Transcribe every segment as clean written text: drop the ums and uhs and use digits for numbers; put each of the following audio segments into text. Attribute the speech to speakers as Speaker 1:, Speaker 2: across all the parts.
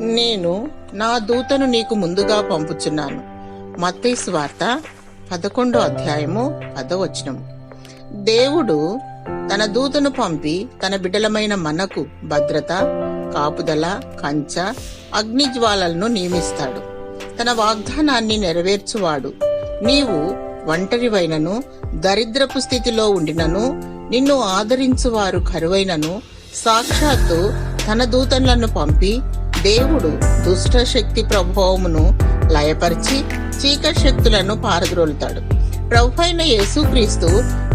Speaker 1: నేను నా దూతను నీకు ముందుగా పంపుచున్నాను. మత్తయి సువార్త 11వ అధ్యాయము 10వ వచనము. దేవుడు తన దూతను పంపి తన బిడ్డలమైన మనకు భద్రత, కాపుదల, కంచ, అగ్నిజ్వాలలను నియమిస్తాడు. తన వాగ్దానాన్ని నెరవేర్చువాడు. నీవు ఒంటరివైనను, దరిద్రపు స్థితిలో ఉండినను, నిన్ను ఆదరించువారు కరువైనను, సాక్షాత్తు తన దూతలను పంపి దేవుడు దుష్ట శక్తి ప్రభావమును లయపరిచి చీకటి శక్తులను పారద్రోలుతాడు. ప్రభువైన యేసుక్రీస్తు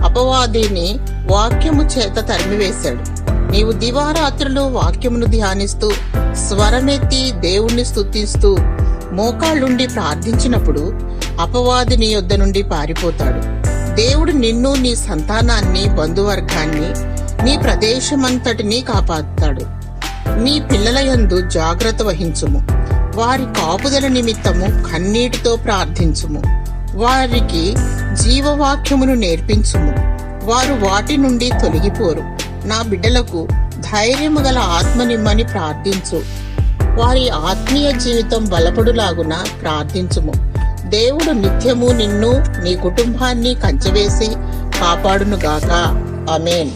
Speaker 1: అపవాదిని వాక్యము చేత తరిమివేశాడు. నీవు దివారాత్రులు వాక్యమును ధ్యానిస్తూ స్వరమెత్తి దేవుణ్ణి స్తుతిస్తూ మోకాళ్ళుండి ప్రార్థించినప్పుడు అపవాది నీ యొద్ద నుండి పారిపోతాడు. దేవుడు నిన్ను, నీ సంతానాన్ని, బంధువర్గాన్ని, నీ ప్రదేశమంతటినీ కాపాడుతాడు. నీ పిల్లల యందు జాగ్రత్త వహించుము. వారి కాపుదల నిమిత్తము కన్నీటితో ప్రార్థించుము. వారికి జీవవాక్యమును నేర్పించుము. వారు వాటి నుండి తొలగిపోరు. నా బిడ్డలకు ధైర్యము గల ఆత్మనిమ్మని ప్రార్థించు. వారి ఆత్మీయ జీవితం బలపడులాగున ప్రార్థించుము. దేవుడు నిత్యము నిన్ను, నీ కుటుంబాన్ని కంచెవేసి కాపాడునుగాక. ఆమేన్.